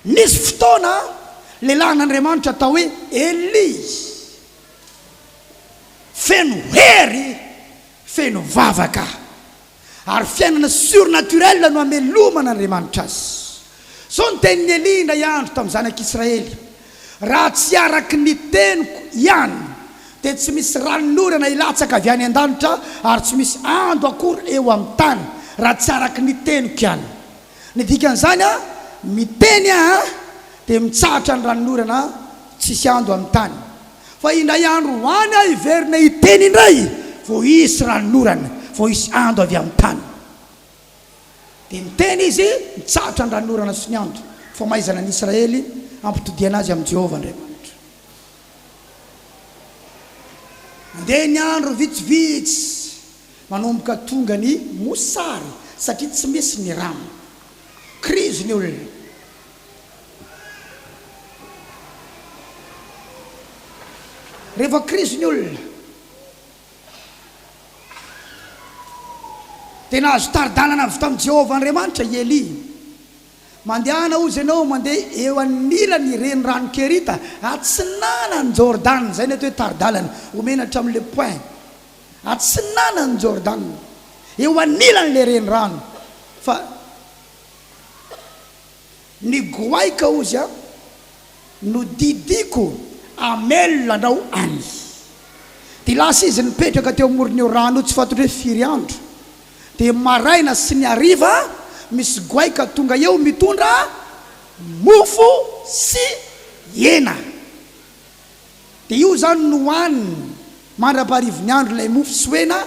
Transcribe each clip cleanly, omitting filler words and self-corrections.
nisy fotoana lehilahin'Andriamanitra atao hoe Eli, feno hery, feno vavaka, ary fiainana surnaturel no ameloman'Andriamanitra azy. Zao ny tenin'ny Eli indray andro tamin'ny zanak'Israely, raha tsy araky ny teniko ihany dia tsy misy ranon'orana ilatsaka avy any an-danitra ary tsy misy ando akory eo amin'ny tany raha tsy araky ny teniko ihany. Ny dikan'izany a, miteny a dia mitsahatra ny ranon'orana tsisy ando amin'ny tany. Fa indray andro hoany a iverina hiteny indray vao hisy ranon'orana, vao hisy ando avy amin'ny tany. Dia miteny izy mitsahatra ny ranon'orana sy ny ando. Famaizana ny Israely ampitodiana azy amin'ny Jehovah Andriamanitra. Mandeha ny andro vitsivitsy manomboka tonga ny mosary satria tsy misy ny rano. Krizy ny olona. Rehefa krizy ny olona dia nahazo taridalana avy tamin'i Jehovah Andriamanitra i Eli. Mandehana ozy ianao, mandeha eo anilany renirano Kerita, atsinana ny Jordana, zay ny atao hoe taridalana, omenatra amin'le point, atsinana ny Jordana, eo anilany le renirano. Fa ny goaika ozy a no didiko amelona anao any. Dia lasa izy nipetraka teo amoron'io rano tsy fantatra hoe firy andro. Dia maraina sy ny hariva misy goaika tonga eo mitondra mofo sy hena. Dia io zany no hohaniny mandrapaharivin'ny andro ilay mofo sy hena,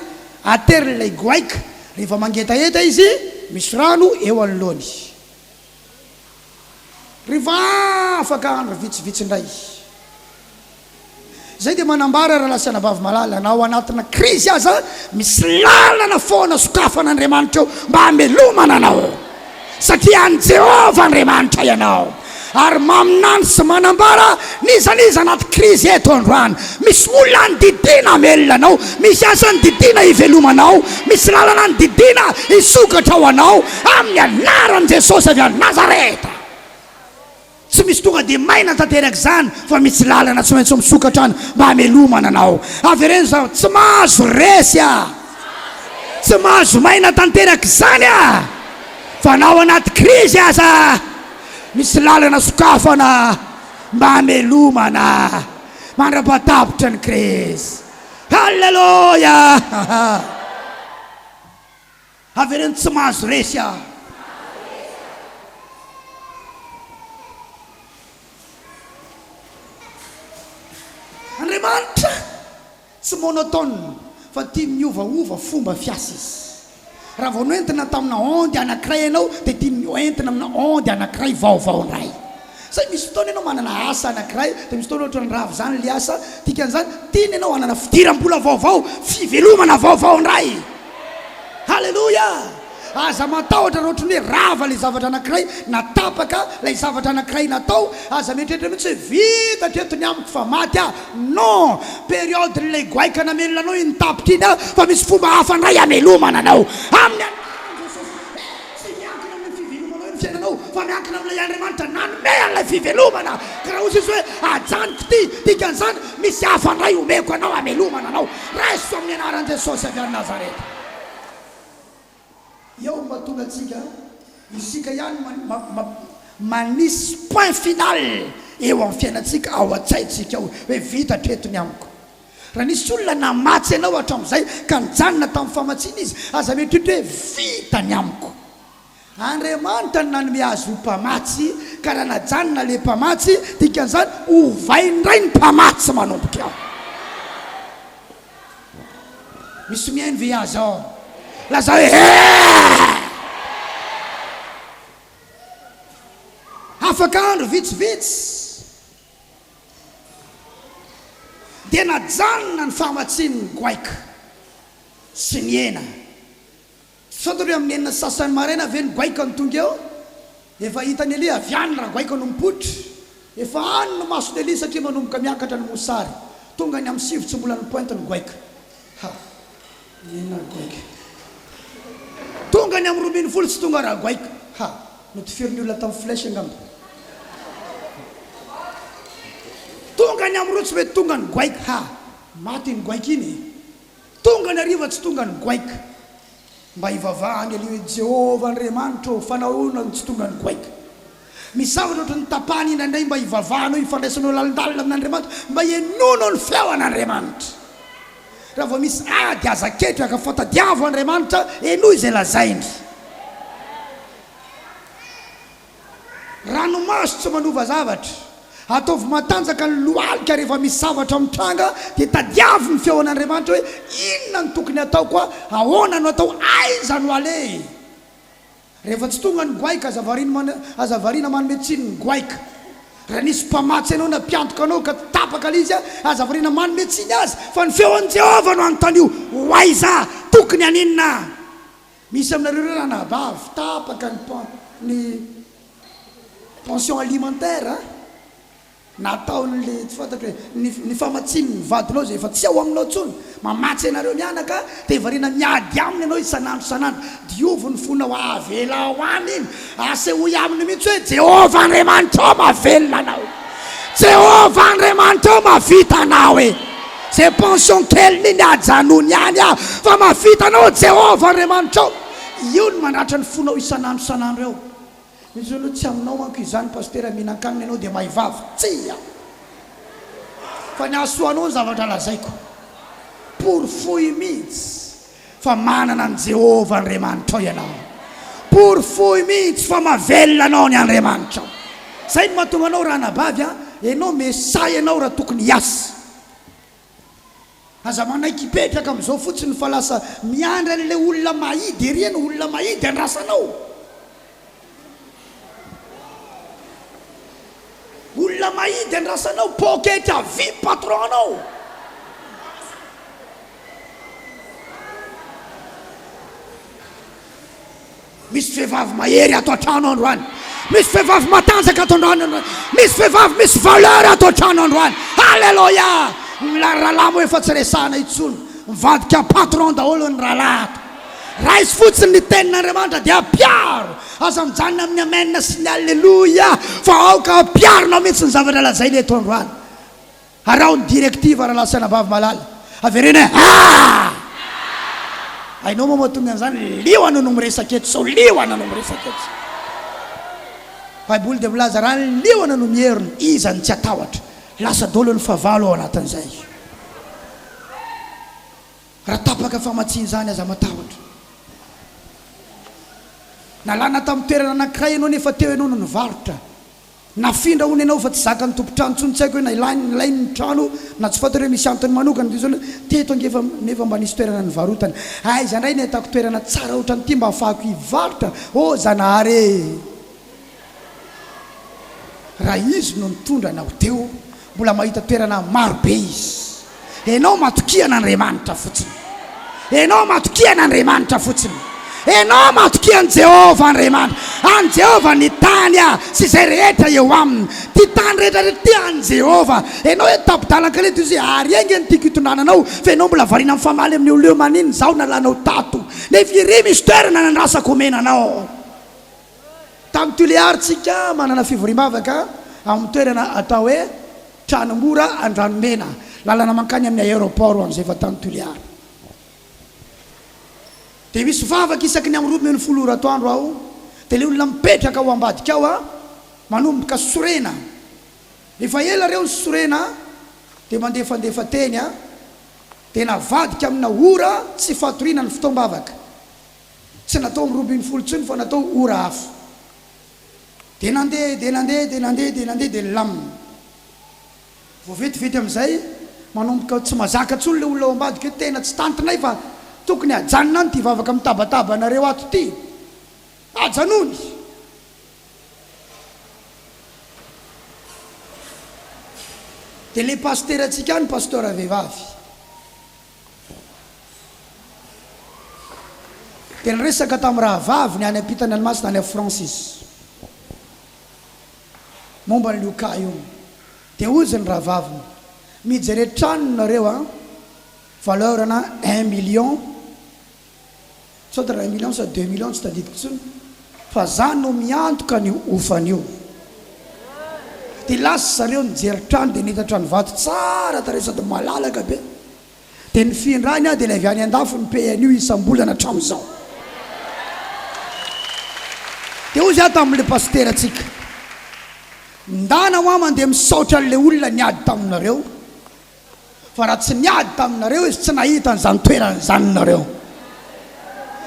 atery ilay goaika. Rehefa mangetaheta izy misy rano eo anoloany. Rehefa afaka andro vitsivitsy indray, zay dia manambara raha lasana bavy malala, na ao anatina krizy aza misy lalana foana sokafan'Andriamanitra eo mba hamelomana anao, satria any Jehovah Andriamanitra ianao. Ary maminany sy manambara nizaniza anaty krizy eto androany, misy olona ny didina hamelona anao, misy asa ny didina hivelomanao, misy lalana ny didina hisokatra ao anao amin'ny anaran'i Jesosy avy any Nazareta. Tsy misy tonga dia maina tanteraka izany, fa misy lalana tsy maintsy misokatra any mba hamelomana anao. Avy ireny zao tsy mahazo resy a, tsy mahazo maina tanteraka izany a, fa nao anaty krizy aza misy lalana sokafana mba hamelomana, mandrapatapitra ny krizy. Halleluja. Avy ireny tsy mahazo resy a. Andriamanitra tsy monotone, fa tia miovaova fomba fiasa izy. Raha vao noentina tamina ondy anankiray ianao dia tia noentina amina ondy anankiray vaovao indray. Zay misy fotoana ianao manana asa anankiray, dia misy fotoana ohatra ny rava zany le asa, dikan'izany tiany ianao hanana fidiram-bola vaovao, fivelomana vaovao indray. Halleluja. Aza matahotra raha ohatra ny hoe rava ilay zavatra anankiray, natapaka ilay zavatra anankiray natao, aza mieritreritra mihitsy hoe vita treto ny amiko fa maty aho. Non, période ilay goaika namelona anao iny tapitra iny a, fa misy fomba hafa indray hamelomana anao amin'ny anaran'i Jesosy. Tsy miankina amin'ny fivelomana io ny fiainanao, fa miankina amin'ilay Andriamanitra nanome an'ilay fivelomana. Ka raha ozy izy hoe ajanoko ty, dikan'izany misy hafa indray omeko anao hamelomana anao. Reso amin'ny anaran'i Jesosy avy any Nazareta. Eo mba tonga antsika isika ihany manisy point final eo amin'ny fiainantsika ao an-tsaintsika ao hoe vita treto ny amiko. Raha nisy olona namatsy ianao hatramin'izay ka nijanona tamin'ny famatsiana izy, aza mieritreritra hoe vita ny amiko. Andriamanitra no nanome azy ho mpamatsy, ka raha najanona le mpamatsy, dikan'izany hovaindray ny mpamatsy manomboka ao. Misy mihaino ve azy ao? Laza hoe afaka andro vitsivitsy dia najanona ny fahamatsiany ny goaika sy ny hena. Fantatra hoe amin'ny enina sasany maraina ve ny goaika ny tonga eo, efa hitany Eli avy any raha goaika no mipotry, efa any no masony Eli satria manomboka miakatra ny mosary, tonga ny amin'ny sivy tsy mbola ny pointe ny goaika. Ha, enina goaika tonga ny amin'ny 12 tsy tonga raha goaika. Ha, notiferin'ny olona tamin'ny flèche angamba. tonga ny am'roa tsy mety tonga ny goaika ha maty ny goaika iny tonga ny ariva tsy tonga ny goaika mba hivavahany ali hoe Jehova Andriamanitra fanahoana tsy tonga ny goaika misy zavatra ohatra ny tapahany indraindray mba hivavahanao hifandraisanao lalindalina amin'Andriamanitra mba hienono ny feon'Andriamanitra raha vao misy ady aza-ketry aka fatadiavo Andriamanitra enoy izay lazainy ranomaso tsy manova zavatra ataovy matanjaka ny lohalika rehefa misy zavatra mitranga dia tadiavo ny feon'Andriamanitra hoe inona ny tokony atao koa ahoana no atao aiza no ale rehefa tsy tonga ny goaika azavariana manome tsiny ny goaika raha nisy mpamatsy anao na mpiantoka anao ka tapaka alizy azavariana manome tsiny azy fa ny feon'i Jehova no anontany ho aiza tokony aninona misy aminareo reo ranabavy tapaka ny pension alimentaire nataon'le tsy fantatra hoe ny famatsiny ny vadinao zay efa tsy ao aminao tsony mamatsy anareo mianaka dia varina miady aminy ianao isanandro diovy ny fonao avela ho any iny asehoy aminy mihitsy hoe Jehova Andriamanitra ao mavelona anao Jehova Andriamanitra ao mavita anao e zay pension kely ny ajanony any fa mavita anao Jehova Andriamanitra ao io ny mandratra ny fonao isanandro eo misy aloha tsy aminao manko izany pastera mihinan-kanina ianao dia mahivavy tsia fa ny asoanao ny zavatra lazaiko pourfoy mihitsy fa manana ny Jehova Andriamanitra ao ianao pourfoy mihitsy fa mavelona anao ny Andriamanitra zay ny mahatonga anao ranabavy ianao mesay ianao raha tokony hiasa aza manaiky hipetraka amin'izao fotsiny fa lasa miandry an'ilay olona mahidy ery ny olona mahidy andrasanao olona mahidy andrasanao poketra vi patron anao misy vehivavy mahery ato an-trano androany misy vehivavy matanjaka ato androany misy vehivavy misy valeur ato an-trano androany halleloia ny rahalahy mo efa tsy resahana itsony mivadika patron daholo ny rahalahy ato raha izy fotsiny ny tenin'Andriamanitra dia apiaro aza mijanona amin'ny amenna sy ny alleloia fa aoka apiaronao mihitsy ny zavatra lazainy eto androany arao ny directive raha lasana vavy malala averena ainao moa mahatonga an'izany liona no miresaka eto sao liona no miresaka eto baiboly dia milaza raha ny liona no mieriny izany tsy atahotra lasa dolo ny favalo ao anatin'izay raha tapaka famatsiny zany aza matahotra nalana tamin'ny toerana anankiray ianao nefa teo ianao no nivarotra nafindra hony ianao fa tsy zaka ny tompo-trano tsony tsy haiko hoe nalainy ny trano na tsy fantatra hoe misy antony manokana dia zao teto nefa mba nisy toerana nivarotana aiza indray ny atako toerana tsara ohatra nyity mba hafahako hivarotra ô zanahary raha izy no mitondra anao teo mbola mahita toerana marobe izy ianao matokian'Andriamanitra fotsiny ianao matokian'Andriamanitra fotsiny ianao matokian' Jehova Andriamanitra any Jehova ny tany sy izay rehetra eo aminy ty tany rehetrarehetra ty any Jehova ianao hoe tapidalaka leto izy ary engy ny tiako hitondrananao fa ianao mbola varina amin'ny famaly amin'ny oleo maniny zaho nalanao tato nefa iry misy toerana nandrasako omenanao tamin'ny Toliaritsika manana fivoriam-bavaka amin'ny toerana atao hoe Tranomora Andranomena lalana mankany amin'ny aéroport amin'izay efa tamin'ny Toliara dia misy vavaka isaky ny amin'ny 12 atoandro aho dia le olona mipetraka ao ambadika ao manomboka sorena efa ela reo ny sorena dia mandefandefa teny dia navadika amina ora tsy fatoriana ny fotoam-bavaka tsy natao amin'ny 12 tsony fa natao ora hafa dia nandeha dia lamina vao vetivety amin'izay manomboka tsy mazaka tsony le olona ao ambadika hoe tena tsy tantinay fa tokony ajanona any ty vavaka mitabataba anareo ato ty ajanony dia le pasteur atsika any pasteur vehivavy dia niresaka tamin'ny raha vavy ny any ampitany anymasina any a Francis momba ny lioka io dia ozy ny raha vaviny mijery trano nareo valeur na 1 million sodra 1 million sa 2 million tsy tadidiko tsony fa zany no miantoka ny ofan'io dia lasa zareo nijery trano dia nihita trano vato tsara tare sady malalaka be dia ny fiandrany a dia ilay avy any an-dafo ny pean'io isam-bolana hatramin'izao dia ozy aho tamin'ilay pastera atsika ndana ho a mandeha misaotra an'ilay olona niady taminareo fa raha tsy niady taminareo izy tsy nahita n'izany toeran'izany nareo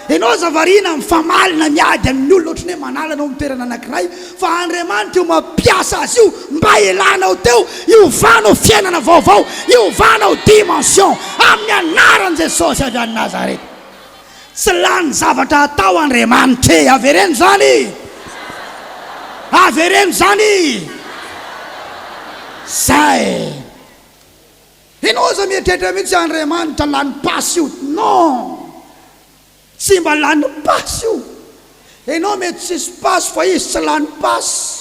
ianao zavarina mifamalina miady amin'ny olona ohatrany hoe manalanao mitoerana anankiray fa Andriamanitra io mampiasa azy io mba elanao teo iovanao fiainana vaovao iovanao dimension amin'ny anaran'i Jesosy avy any Nazareta tsy lany zavatra atao Andriamanitra avereno zany avereno zany zay ianao za mieritreritra mihitsy Andriamanitra lany pasy io non tsy mba lany pasy io ianao mety tsisy pasy fa izy tsy lany pasy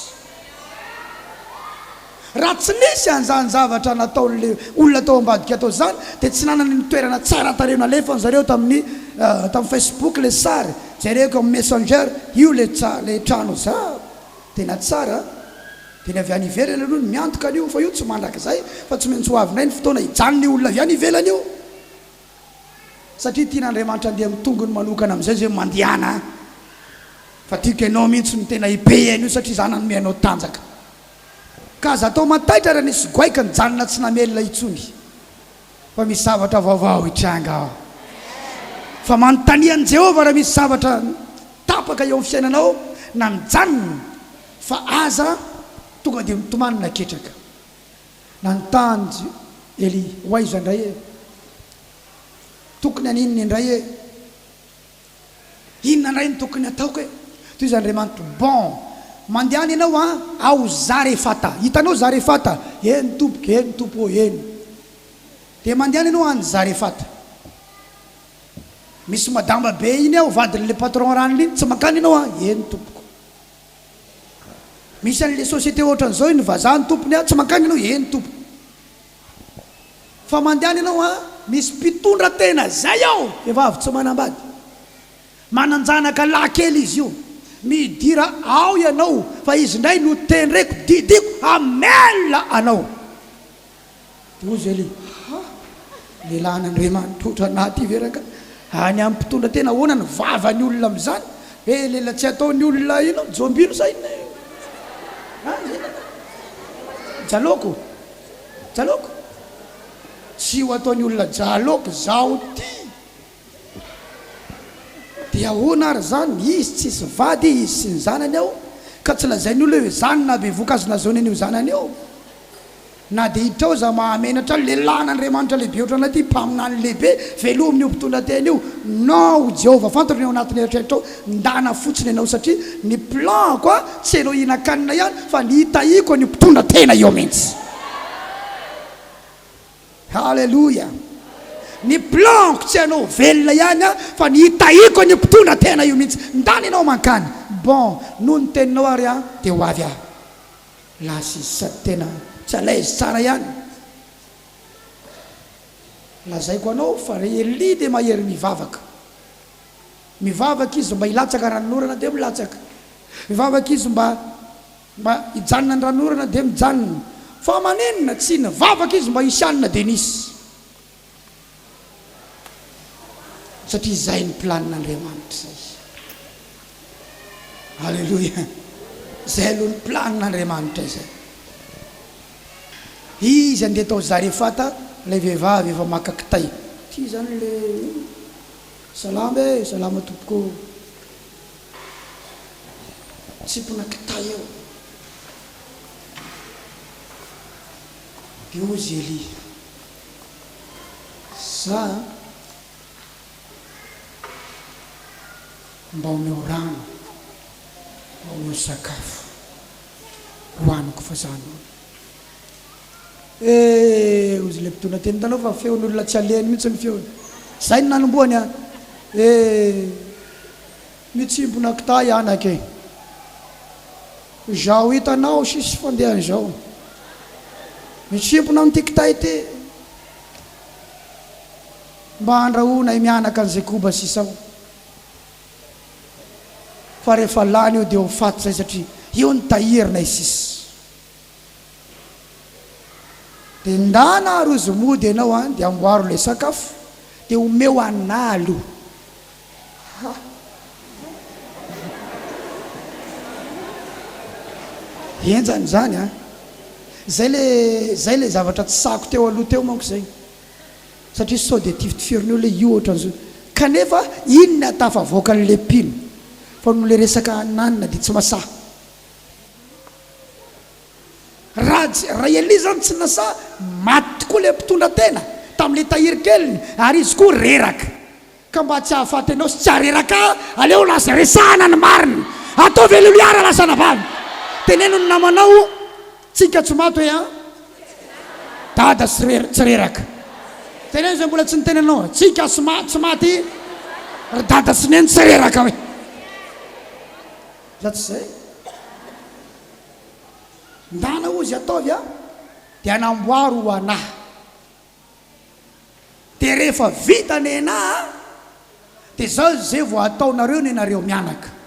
raha tsy nisy an'izany zavatra nataon'le olona tao ambadika atao zany dia tsy nanany nitoerana tsara tarena alefa zareo tamin'ny Facebook le sary jereko amin'ny messenger io le trano za tena tsara dia ny avy any ivelany aloha miantoka an'io fa io tsy mandrakizay fa tsy maintsy ho avinay ny fotoana hijanony olona avy any ivelany io satria tian'Andriamanitra andeha mitongony manokana amin'izay zay mandihana fa tiako ianao mihitsy ny tena ipehan'io satria za nanome anao tanjaka ka aza atao mataitra raha nisy goaika ny janona tsy namelona itsony fa misy zavatra vaovao hitranga fa manontanian'i Jehovah raha misy zavatra tapaka eo amin'ny fiainanao na mijanona fa aza tonga dia mitomanina ketraka nanontany Eli hoaiza indray e tokony aninona indray e inona indray ny tokony ataoko e toy izy Andriamanitra bon mandehana ianao a ao Zarefata hitanao Zarefata eny tompo eny dia mandehana ianao any Zarefata misy madamba be iny ao vadin'le patron ranony iny tsy makany ianao a eny tompoko misy an'le société ohatran'izao iny vazaha ny tompony a tsy makany ianao eny tompoko fa mandehana ianao a misy mpitondra tena zay ao vehivavy tsy manambady mananjanaka lankely izy io midira ao ianao fa izy indray no tendraiko didiko amela anao dia ozy Eli lehilahy n'Andriamanitra otra anaty iveraka any amin'ny mpitondra tena ahoana ny vavany olona amin'izany lela tsy ataony olona ino jombino zay jaloko tsy ho ataony olona jaloko zaho ty dia ahoana ary zany izy tsisy vady izy sy ny zanany ao ka tsy lazainy olona hoe zany na be vokazo nazaony an'io zanany ao na dia hiditra ao za mahamenatra lehilahy n'Andriamanitra lehibe oatra anaty mpaminany lehibe velominy io mpitondra tena io non Jehovah fantatra ny ao anatin'ny eritreritra ao ndana fotsiny ianao satria ny planko a tsy ianao hihinan-kanina ihany fa ny hitahiko ny mpitondra tena io mihitsy halleluja ny planko tsy ianao velona ihany a fa ny hitahiko ny mpitondra tena io mihitsy ndana ianao mankany bon noho ny teninao ary a dia ho avy a lasa izy sady tena tsy alaizy tsara ihany lazaiko anao fa Eli dia mahery mivavaka izy mba hilatsaka ranonorana dia milatsaka mivavaka izy mba hijanona ny ranonorana dia mijanona fa manenina tsy nivavaka izy mba hisianina dia nisy satria izay ny planin'Andriamanitra zay halleluja zay aloha ny planin'Andriamanitra izay izy andeha tao Zarefata lay vehivavy efa maka kitay ty zany le salama salama tompoko tsipona kitay eo iozy Eli za mba omeo rano mba omeo sakafo hoaniko fa zany ozy le mpitondra teny tanao fa feon'olona tsy aleny mihitsy ny feony zay ny nanomboany a mitsimpona kitay anake zao hitanao sisy fandehany zao mitsimpona amin'ity kitay ty mba andrahoana mianaka an'izay koba sisao fa rehefa lany io dia ho faty zay satria io ny tahirina isisy dia ndana rozomody ianao a dia amboaro ilay sakafo dia omeo analo enjany zany a zay le zavatra tsy sako teo aloha teo manko zay satria sao de tifitifirin'io le io ohatran'izao kanefa inona atafavoaka n'le pino fa no le resaka nanina dia tsy masaha raha eli zany tsy nasa maty tokoa le mpitondra tena tamin'le tahiry keliny ary izy koa reraka ka mba tsy hahafaty anao sy tsy hareraka aleo lasa resahana ny marina atao veloliara lasana vavy teneno ny namanao tsika tsy maty hoe a dada tsy reraka teneno zay mbola tsy nitenenao tsika tsy maty ry dada sy neny tsy reraka hoe za tsy zay ndana ozy ataovy a dia anamboaro ho anahy dia rehefa vita ny anahy dia zao zay vao ataonareo ny nareo mianaka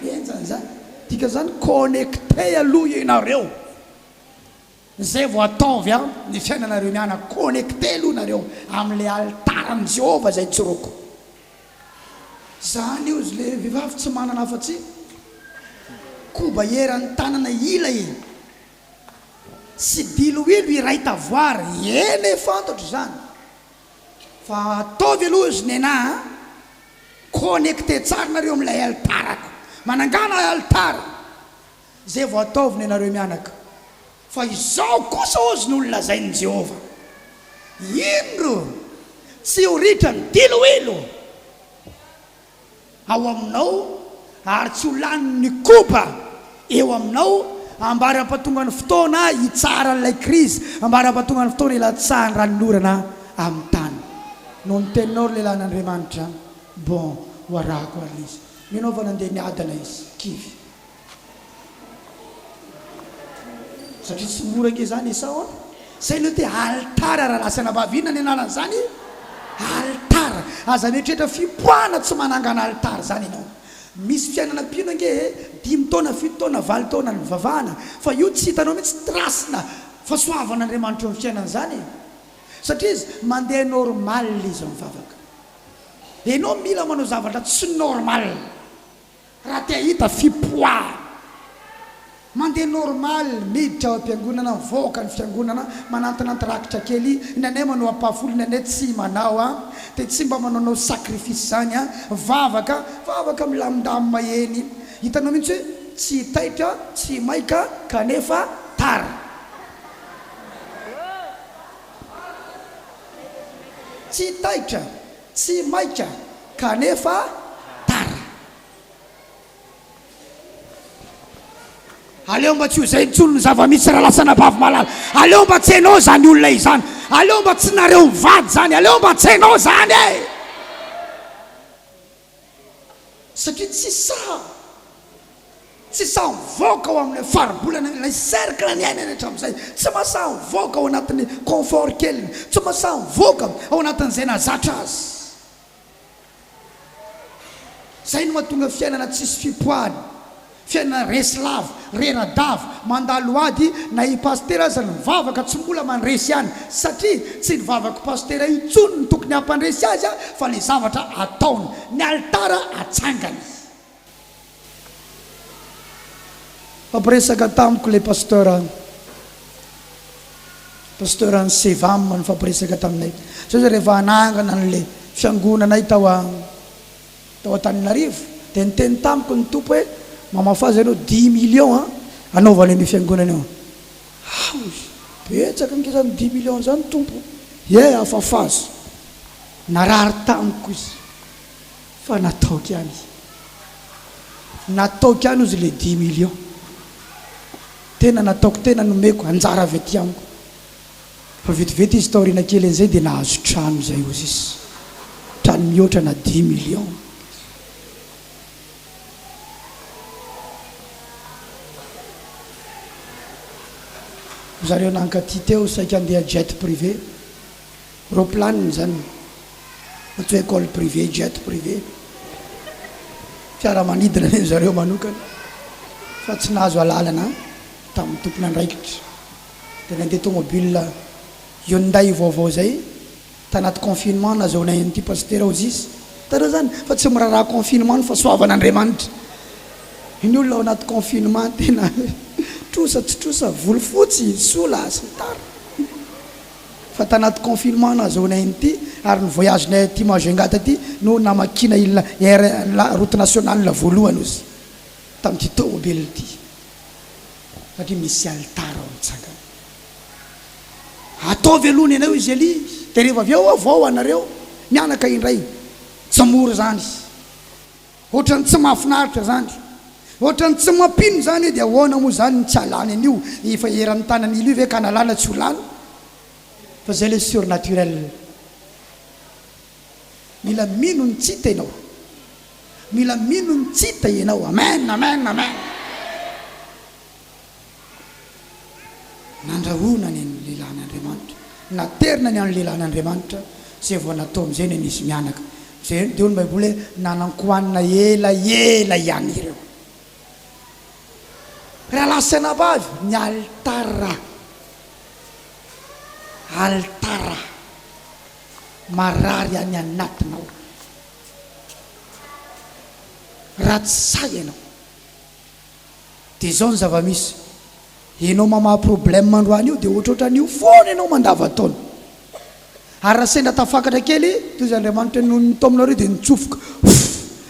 enjany zany tika zany connecté aloha ianareo zay vao ataovy a ny fiainanareo mianaka connecté aloha nareo amin'le altarany Jehova zay tsoroko zany io zy le vehivavy tsy manana afa-tsy koba eran'ny tanana ila iny sy diloilo iray tavoary ene fantatra zany fa ataovy aloha izy ny anahy connecté tsara nareo amin'ilay altarako manangana altara zay vao ataovy ny anareo mianaka fa izao kosa ozy ny olona zay ny Jehova indro tsy horitra ny diloilo ao aminao ary tsy ho laniny koba eo aminao ambara-patonga ny fotoana hitsara n'ilay krizy ambara-patonga ny fotoana ilatsahany ranolorana amin'ny tany no ny teninao ry lehilahy n'Andriamanitra bon ho arahako ary izy minao fa nandeha niadana izy kivy satria tsy mora nge zany isao a zay no te altara raha lasana vavina ny anarany zany altara aza mieritrehitra fipoana tsy manangana altara zany ianao misy fiainana pino nge 5 taona 7 taona 20 taona ny vavahana fa io tsy hitanao mihitsy trasina fahasoavan'Andriamanitra ny fiainana zany satria izy mandeha normal izy mivavaka ianao mila manao zavatra tsy normal raha te hita fipoa mandeha normal miditra ao am-piangonana mivoaka ny fiangonana manantinanty rakitra kely inanay manao ampahafolo inanay tsy manao a dia tsy mba manaonao sakrifisy zany a vavaka milamindamy maheny hitanao mihitsy hoe tsy taitra tsy maika kanefa tara tsy taitra tsy maika kanefa tara aleo mba tsy ho zay ntsolo ny zava-misy raha lasana vavy malala aleo mba tsy hainao zany olona izany aleo mba tsy nareo mivady zany aleo mba tsy hainao zany e satria tsy sa mivoaka ao amin'ny faribolana ilay cercle ny ainany hatramin'izay tsy mahasaha mivoaka ao anatin'ny confort keliny tsy mahasaha mivoaka ao anatin'izay nazatra azy zay no mahatonga fiainana tsisy fipoahany fiainana resilava reradava mandalo ady na i paster aza ny mivavaka tsy mbola mandresy ihany satria tsy nivavaka paster itsony ny tokony hampandresy azy a fa le zavatra ataony ny altara atsangany fampiresaka tamiko le pasteur ny sevam ny fampiresaka taminay sao zay rehefa anangana n'le fiangonanay tao Antananarivo dia niteny tamiko ny tompo hoe mamafazy anao 10 millions anaovany amy fiangonana eo betsaka nkizany 10 millions zany tompo afafazo narary tamiko izy fa nataoko ihany izy le 10 millions tena nataoko tena nomeko anjara avy aty amiko fa vetivety izy taorina kely an'izay dia nahazo trano zay ozy izy trano mihoatra na 10 millions zareo nankaty teo saika andeha jet privé roplaniny zany atao école privé jet privé fiaramanidina ny zareo manokana fa tsy nahazo alalana tamin'ny tompona andraikitra dia nandeha tomobile Hyundai vaovao zay tanaty confinement nazaonay an'ity pasteur Ozis tareo zany fa tsy miraharaha confinement fa soavan'Andriamanitra iny olona ao anaty confinement tena trosa tsy trosa volo fotsy sola sy tara fa tanaty confinement nazaonay an'ity ary ny voyagenay ty Majunga taty no namakina la route nationale voalohany ozy tamin'ity tomobile ity satria misy altara ao mitsanga ataovy alohany ianao izy eli dia rehefa avy eo avao anareo mianaka indray tsy mora zany ohatrany tsy mahafinaritra zany ohatrany tsy mampino zany dia ahoana moa zany tsy alany an'io efa eran'ny tanan'ilo ve ka nalana tsy ho lany fa zay le surnaturel mila mino ny tsita ianao mila mino ny tsita ianao amen amen amen nandrahona ny lehilahin'Andriamanitra naterina ny an'ny lehilahin'Andriamanitra zay vao natao amin'izay ny nisy mianaka zay dia ny Baiboly hoe nanankoanina ela ihany ireo raha lasana bavy ny altara marary any anatinao raha tsy say ianao dia zao ny zava-misy ianao mamaha problème androany io dia ohatrohatra an'io foana ianao mandavataona ary raha sendra tafakatra kely toy izay Andriamanitra nito aminareo dia nitsofoka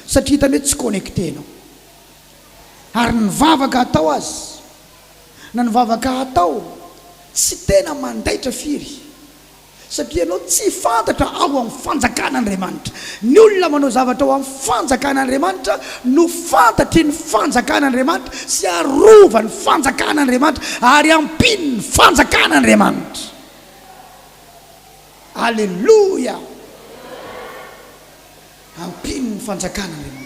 satria hitany hoe tsy connecté ianao ary nivavaka atao azy na nivavaka atao tsy tena mandaitra firy satria ianao tsy fantatra ao amin'ny fanjakan'Andriamanitra ny olona manao zavatra ao amin'ny fanjakan'Andriamanitra no fantatry ny fanjakan'Andriamanitra sy arova ny fanjakan'Andriamanitra ary ampiny ny fanjakan'Andriamanitra alleluia ampiny ny fanjakan'Andriamanitra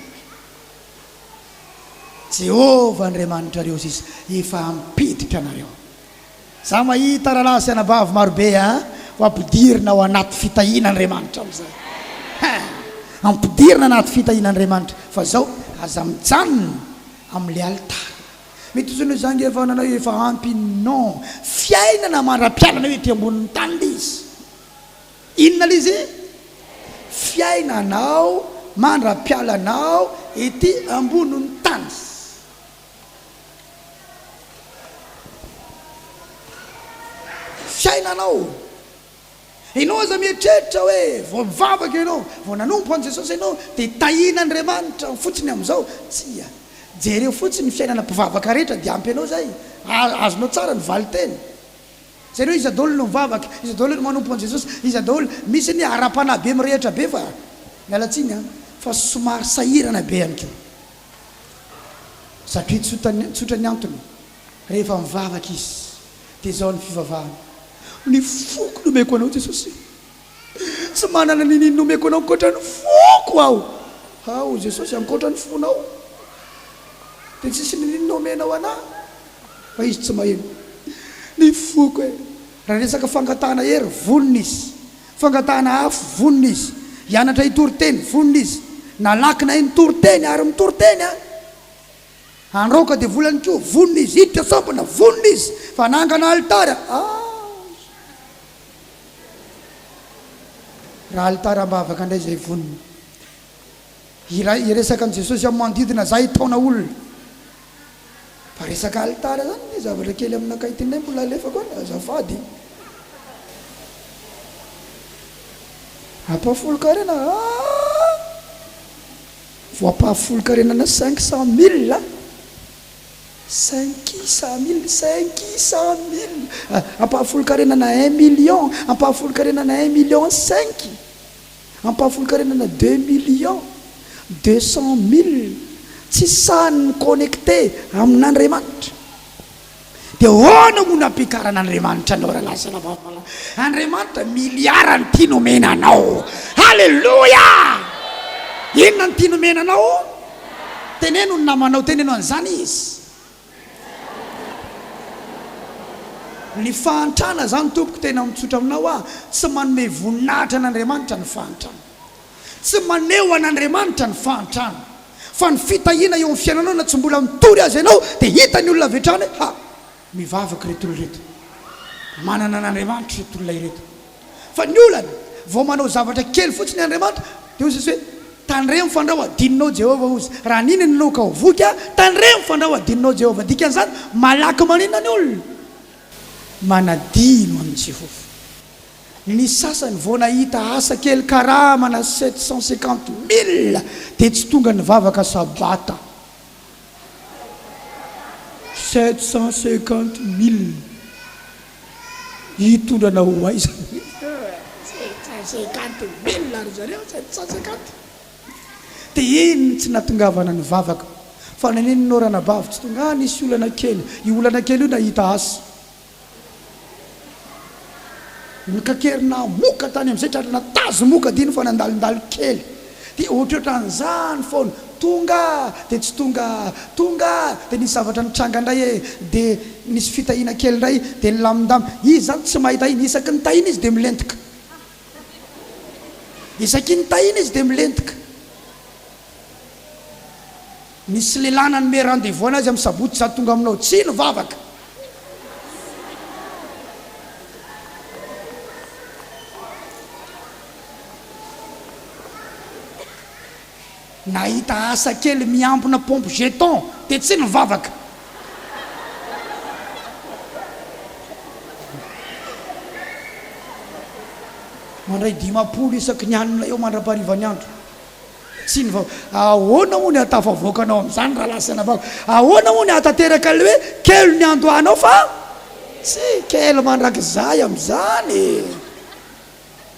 Jehovah Andriamanitra reo sisa efa ampiditra anareo za mahita rahalasy anabavy marobe ampidirina ao anaty fitahian'Andriamanitra am'izay ampidirina anaty fitahian'Andriamanitra fa zao aza mijanona amin'le altara mety zany hoe zany efa nanao efa ampy non fiainana mandra-pialana hoe ety ambonin'ny tany izy inona lizy fiainanao mandra-pialanao ety ambonin'ny tany fiainanao ianao aza mieritreritra hoe vao mivavaka ianao vao nanompo an' Jesosy ianao dia tahian'Andriamanitra fotsiny amin'izao tsia jereo fotsiny ny fiainana mpivavaka rehetra dia ampy anao zay azonao tsara ny vali teny zareo izy adolo no mivavaka izy adolo no manompo an' Jesosy izy adolo misy ny ara-pana be mirehetra be fa mialatsiny fa somary sahirana be any keo satria tsotra ny antony rehefa mivavaka izy dia zao ny fivavahana ny foko nomeko anao Jesosy tsy manana nininy nomeko anao ankoatra ny foko ao Jesosy ankoatra ny fonao dia tsisy nininy nomenao anahy fa izy tsy maheno ny foko raha resaka fangatahana hery vonona izy fangatahana afo vonona izy hianatra hitory-teny vonona izy nalakina nitory-teny ary mitory-teny androka dia volany ko vonona izy hiditra sampana vonona izy fa nangana altara raha altara mbavaka indray zay vonona iresaka an' Jesosy amin'ny manodidina za hitaona olona fa resaka altara zany ny zavatra kely aminakaitinay mbola alefa koa azafady ampahafolo-karena vo ampahafolo-karenana 500 000 ampahafolo-karenana 1 million ampahafolo-karenana 1 million 5 ampahafolo-karenana 2 millions 200 000 tsy sahany connecté amin'Andriamanitra dia hoana moa nampikaran'Andriamanitra anao raha lasana vavala Andriamanitra miliara ny tia nomena anao halleluia inona ny tia nomena anao teneno ny namanao teneno an'izany izy ny fahantrana zany tompoko tena mitsotra aminao tsy manome voninahitra an'Andriamanitra ny fahantrana tsy maneho an'Andriamanitra ny fahantrana fa ny fitahiana eo amin'ny fiainanao na tsy mbola mitory azy ianao dia hita ny olona avetrany mivavaka reto olona reto manana n'andriamanitra retolona ireto fa ny olana vao manao zavatra kely fotsiny andriamanitra dia ozy izy hoe tandre mifandrao adininao Jehova ozy raha niny nanao ka ho voky a tandre mifandrao adininao Jehova dikan'izany malaky maninona ny olona manadino amin'ny Jehova ny sasany vao nahita asa kely karamana 750 000 dia tsy tonga ny vavaka sabata 750 000 hitondrana ho aiza 750 000 ary zareo 750 dia iny tsy natongavana ny vavaka fa naniny norana bavy tsy tonga nisy olana kely io olana kely io nahita asa nikakerina moka tany amin'izay tratra natazo moka diny fa nandalindalo kely dia ohatrohatran'izany foana tonga dia tsy tonga dia nisy zavatra nitranga indray dia nisy fitahina kely indray dia nilamindamy izy zany tsy mahitahina isaky nitahina izy dia milentika isaky nitahina izy dia milentika nisy lelana ny me rendez-vous anazy amin'ny sabotsy za tonga aminao tsy ny vavaka nahita asa kely miampona pompe jeton dia tsy ny vavaka mandray 50 isaky ny anina eo mandra-paharivany andro tsy ny vavaka ahoana moa ny atafavoakanao amin'izany raha lasana vavaka ahoana moa ny atateraka le hoe kely ny andohanao fa tsy kely mandrakizay amin'izany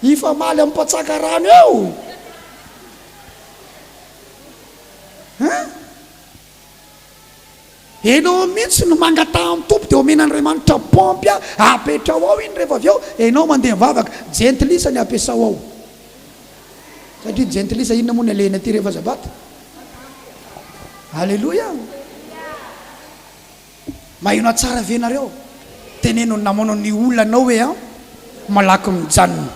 ifa maly amin'ny mpatsaka rano eo enao mihitsy no mangata amin'ny tompo dia omen'andriamanitra pompy a apetrao ao iny rehefa avy ao enao mandeha mivavaka jentilisa ny ampiasao ao satria jentilisa inona moa ny alehina aty rehefa zabata alleloia mahino tsara venareo teneno namanao ny olonanao hoe a malaky mijanona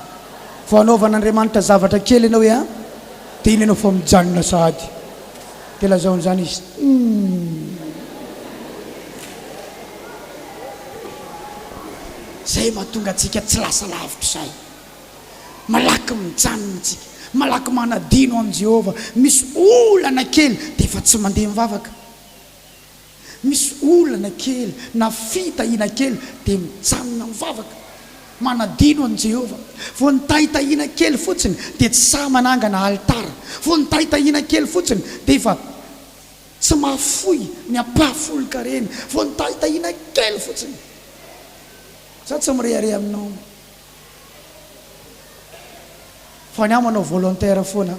fa anaovan'andriamanitra zavatra kely ianao hoe a dia iny ianao fa mijanona sahady dia lazaon'izany izy zay mahatonga antsika tsy lasa lavitra zay malaky mijanona antsika malaky manadino amin'i Jehova misy olana kely dia efa tsy mandeha mivavaka misy olana kely na fitahina kely dia mijanona mivavaka manadino amin'i Jehova vao nitahitahina kely fotsiny dia tsy sa manangana altara vao nitahitahina kely fotsiny dia efa tsy mahafoy ny ampahafoloka reny vao nitahitahina kely fotsiny za tsy mirehare aminao fa ny aho manao volontaire foana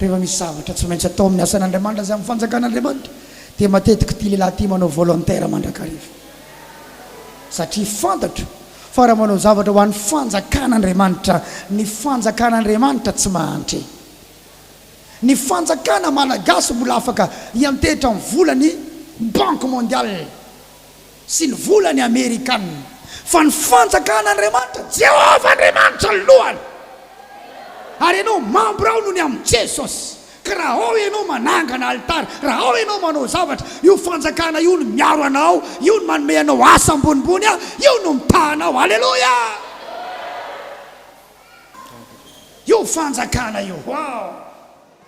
rehefa misy zavatra tsy maintsy atao amin'ny asan'andriamanitra zay amin'ny fanjakan'andriamanitra dia matetika ty lehilahy ty manao volontaire mandrakariva satria fantatra fa raha manao zavatra ho an'ny fanjakan'andriamanitra ny fanjakan'andriamanitra tsy mahantre ny fanjakana malagasy mbola afaka hiantehitra ny volany banque mondiale sy ny volany amerikana fa ny fanjakan'andriamanitra Jehova andriamanitra lohany ary ianao mambro ao noho ny amin'ny Jesosy ka raha ao ianao manangana altara raha ao ianao manao zavatra io fanjakana io no miaro anao io no manome anao asa ambonimbony a io no mitahanao alleloia io fanjakana io wow